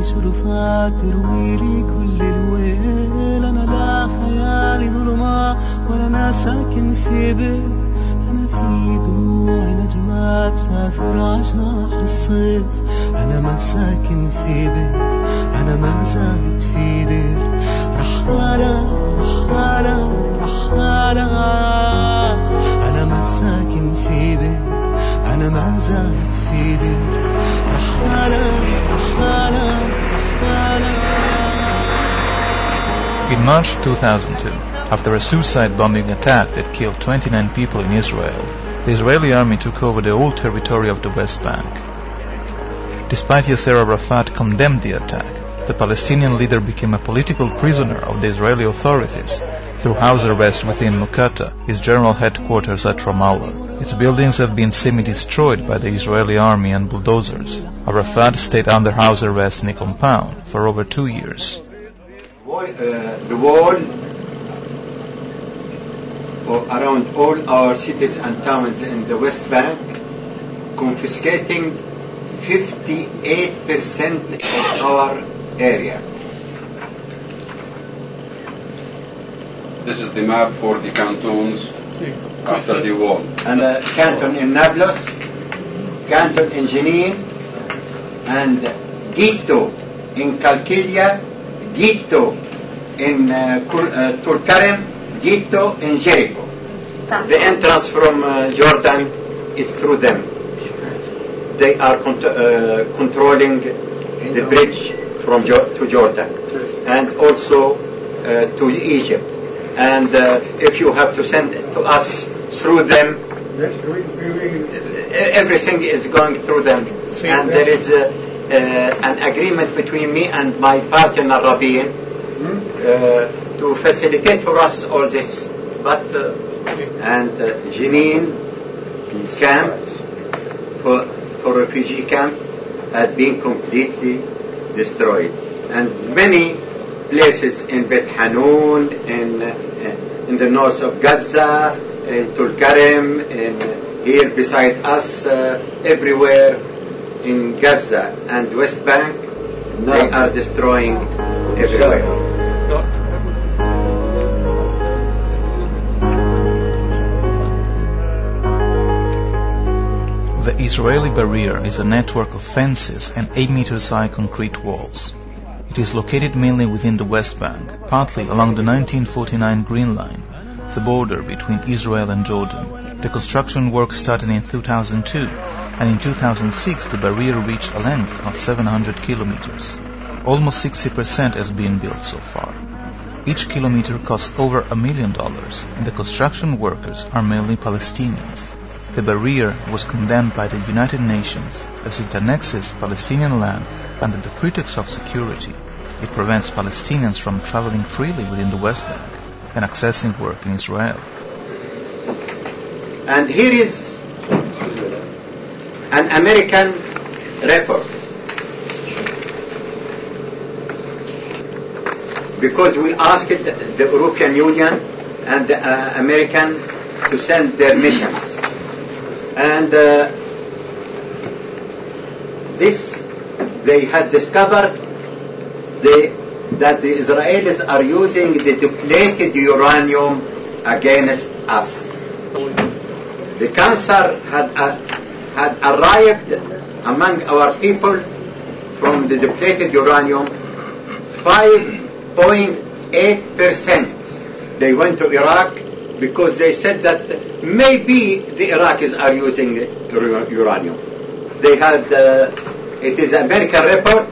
شرفات تروي لي كل الويل. أنا لا خيالي ظلمة ولا أنا ساكن في بيت، أنا في دموعي نجمات سافر عشاق الصيف. أنا ما ساكن في بيت، أنا ما زاد في دير، رحالة رحالة رحالة. أنا ما ساكن في بيت، أنا ما زاد في دير، رحالة رحالة رحالة. In March 2002, after a suicide bombing attack that killed 29 people in Israel, the Israeli army took over the whole territory of the West Bank. Despite Yasser Arafat condemned the attack, the Palestinian leader became a political prisoner of the Israeli authorities through house arrest within Muqata, his general headquarters at Ramallah. Its buildings have been semi-destroyed by the Israeli army and bulldozers. Arafat stayed under house arrest in a compound for over 2 years. The wall around all our cities and towns in the West Bank, confiscating 58% of our area. This is the map for the cantons after the war. And canton in Nablus, canton in Jenin, and Gitto in Kalkilia, Gitto in Tulkarem, Gitto in Jericho. The entrance from Jordan is through them. They are controlling the bridge from to Jordan and also to Egypt. And if you have to send it to us through them, everything is going through them. And there is an agreement between me and my partner Rabin to facilitate for us all this. But and Jenin camp for refugee camp had been completely destroyed, and many places in Bet Hanun, in the north of Gaza, in Tulkarem, here beside us, everywhere in Gaza and West Bank, they are destroying everywhere. The Israeli barrier is a network of fences and 8 meters high concrete walls. It is located mainly within the West Bank, partly along the 1949 Green Line, the border between Israel and Jordan. The construction work started in 2002, and in 2006 the barrier reached a length of 700 kilometers. Almost 60% has been built so far. Each kilometer costs over $1 million, and the construction workers are mainly Palestinians. The barrier was condemned by the United Nations as it annexes Palestinian land under the pretext of security. It prevents Palestinians from traveling freely within the West Bank and accessing work in Israel. And here is an American report. Because we asked the European Union and the American to send their missions. And they had discovered that the Israelis are using the depleted uranium against us. The cancer had arrived among our people from the depleted uranium, 5.8%. They went to Iraq because they said that maybe the Iraqis are using uranium. They had, it is an American report,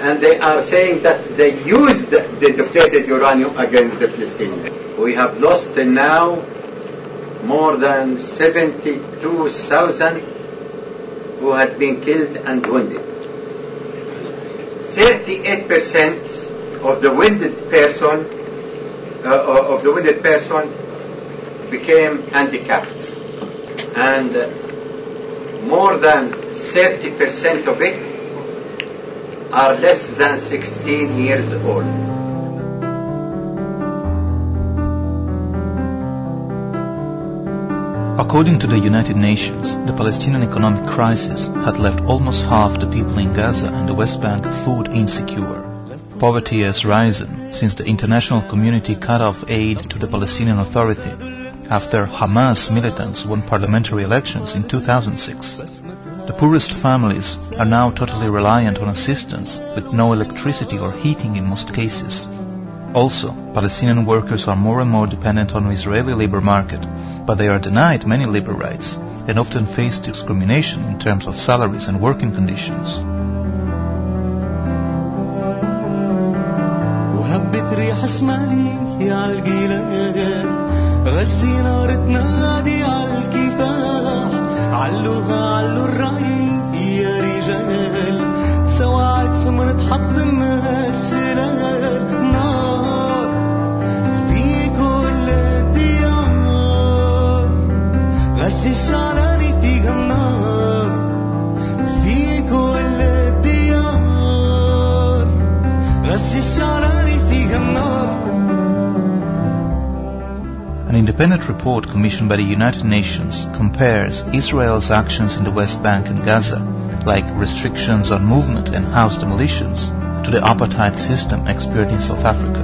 and they are saying that they used the depleted uranium against the Palestinians. We have lost now more than 72,000 who had been killed and wounded. 38% of the wounded person became handicapped, and more than 30% of it are less than 16 years old. According to the United Nations, the Palestinian economic crisis had left almost half the people in Gaza and the West Bank food insecure. Poverty has risen since the international community cut off aid to the Palestinian Authority after Hamas militants won parliamentary elections in 2006. The poorest families are now totally reliant on assistance with no electricity or heating in most cases. Also, Palestinian workers are more and more dependent on the Israeli labor market, but they are denied many labor rights and often face discrimination in terms of salaries and working conditions. وهبت ريح شمالية عالجيلان غزي نار تنادي عالكفاح علوها علو الرعي يا رجال سواعد ثمر تحطم السلال نار في كل الديار غزي الشعلاني فيها النار في كل الديار غزي الشعلاني فيها النار. An independent report commissioned by the United Nations compares Israel's actions in the West Bank and Gaza, like restrictions on movement and house demolitions, to the apartheid system experienced in South Africa.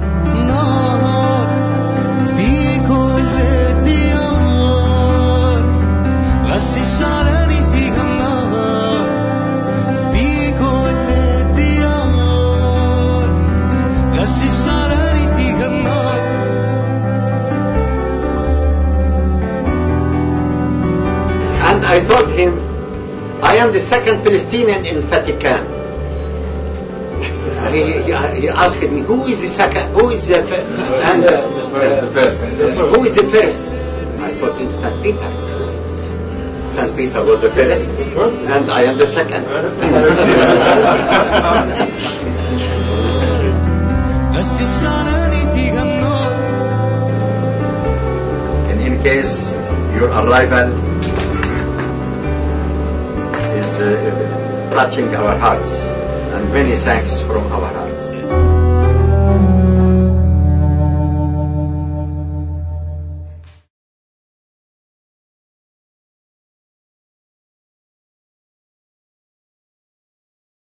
I told him, I am the second Palestinian in Vatican. He asked me, who is the second? Who is the first? And who is the first? I told him, St. Peter. St. Peter was the first, and I am the second. And in case your arrival touching our hearts, and many thanks from our hearts.